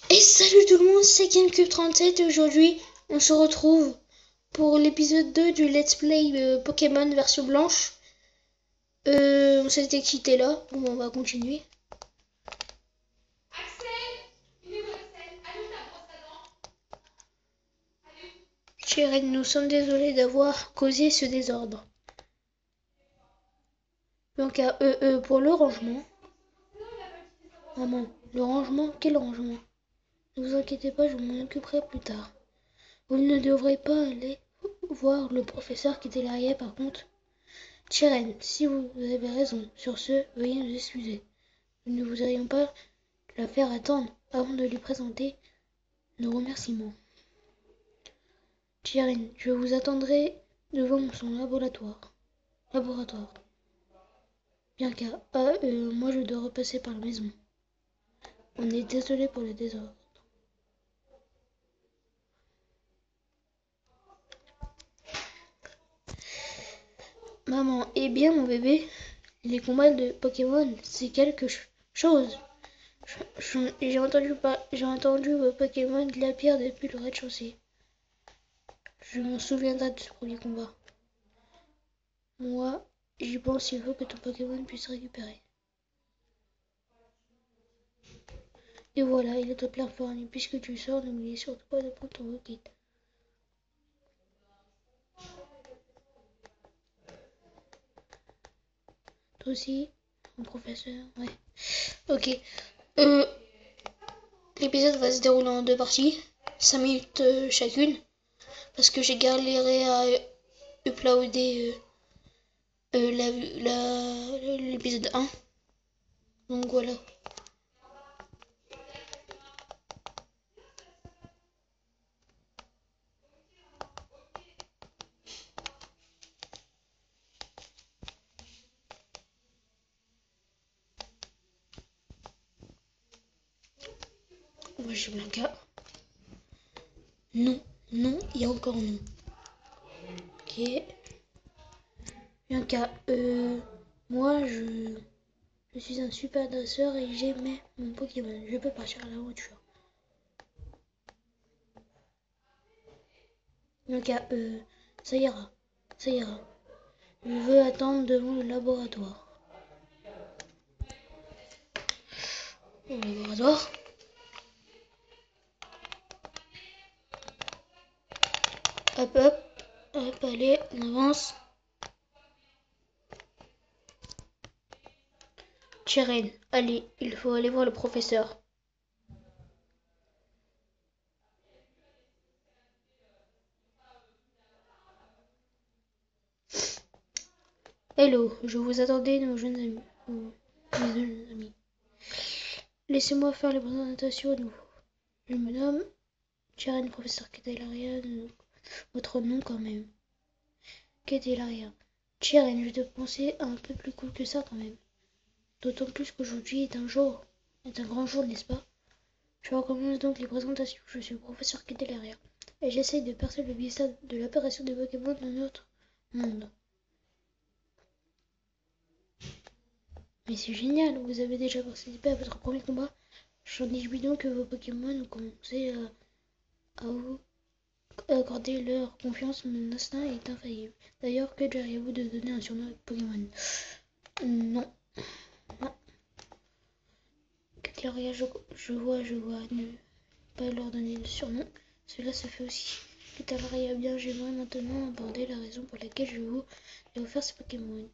Et salut tout le monde, c'est GameCube37 et aujourd'hui on se retrouve pour l'épisode 2 du Let's Play Pokémon version blanche. On s'était quitté là, bon on va continuer. Chérie, nous sommes désolés d'avoir causé ce désordre. Donc pour le rangement. Maman, le rangement, quel rangement? Ne vous inquiétez pas, je m'en occuperai plus tard. Vous ne devrez pas aller voir le professeur qui était derrière par contre. Chiren, si vous avez raison, sur ce, veuillez nous excuser. Nous ne voudrions pas la faire attendre avant de lui présenter nos remerciements. Chiren, je vous attendrai devant son laboratoire. Bianca, moi je dois repasser par la maison. On est désolé pour le désordre. Maman, eh bien mon bébé, les combats de Pokémon, c'est quelque chose. J'ai entendu vos Pokémon de la pierre depuis le rez-de-chaussée. Je m'en souviendrai de ce premier combat. Moi, j'y pense, il faut que ton Pokémon puisse récupérer. Et voilà, il est au plein forme. Puisque tu sors, n'oublie surtout pas de prendre ton rocket. Toi aussi, mon professeur, ouais. Ok. L'épisode va se dérouler en deux parties. 5 minutes chacune. Parce que j'ai galéré à uploader l'épisode 1. Donc voilà. Moi j'ai Blanca. Non, non, il y a encore non. Ok. Bianca, moi je suis un super dresseur et j'aimais mon Pokémon. Je peux partir à l'aventure. Bianca, ça ira. Ça ira. Je veux attendre devant le laboratoire. Au laboratoire. Hop, hop. Hop, allez, on avance. Chiren, allez, il faut aller voir le professeur. Hello, je vous attendais, nos jeunes amis. Mes jeunes amis. Laissez-moi faire les présentations à nouveau. Je me nomme Chiren, professeur Candelaria. Votre nom quand même. Candelaria. Chiren, je te pensais un peu plus cool que ça quand même. D'autant plus qu'aujourd'hui est un grand jour, n'est-ce pas? Je recommence donc les présentations. Je suis le professeur Candelaria et j'essaye de percer le mystère de l'apparition des Pokémon dans notre monde. Mais c'est génial, vous avez déjà participé à votre premier combat. J'en déduis donc que vos Pokémon ont commencé à vous accorder leur confiance. Mon instinct est infaillible. D'ailleurs, que diriez-vous de donner un surnom à Pokémon? Non. Non. Candelaria, je vois. Ne pas leur donner de surnom. Cela se fait aussi. Candelaria, bien, j'aimerais maintenant aborder la raison pour laquelle je vous ai offert ce Pokémon.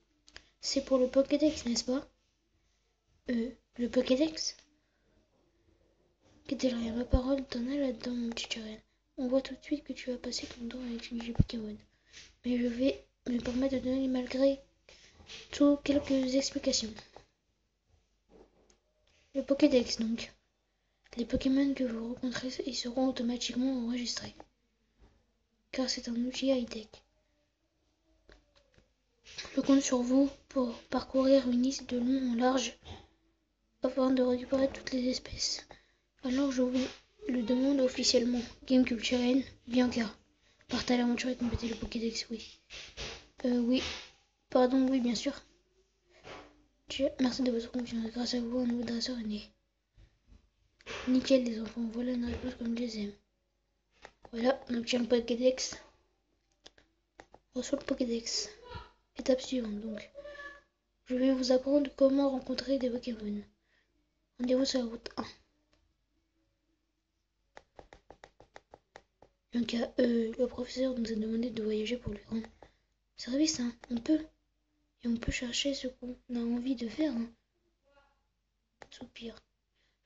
C'est pour le Pokédex, n'est-ce pas? Le Pokédex? Candelaria, ma parole t'en as là-dedans, mon petit Chiren. On voit tout de suite que tu vas passer ton temps à étudier Pokémon. Mais je vais me permettre de donner malgré tout quelques explications. Le Pokédex donc. Les Pokémon que vous rencontrez y seront automatiquement enregistrés. Car c'est un outil high-tech. Je compte sur vous pour parcourir une liste de long en large afin de récupérer toutes les espèces. Alors je vous le demande officiellement. GameCube Chiren, Bianca. Partez à l'aventure et complétez le Pokédex, oui. Oui. Pardon, oui, bien sûr. Merci de votre confiance. Grâce à vous, un nouveau dresseur est né. Nickel les enfants, voilà une réponse comme je les aime. Voilà, on obtient le Pokédex. On reçoit le Pokédex. Étape suivante donc. Je vais vous apprendre comment rencontrer des Pokémon. Rendez-vous sur la route 1. Donc le professeur nous a demandé de voyager pour lui rendre service, hein. On peut. Et on peut chercher ce qu'on a envie de faire, hein. Soupir.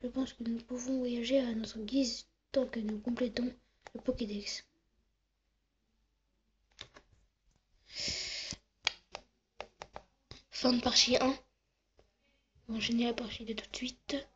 Je pense que nous pouvons voyager à notre guise tant que nous complétons le Pokédex. Fin de partie 1. On va enchaîner la partie de tout de suite.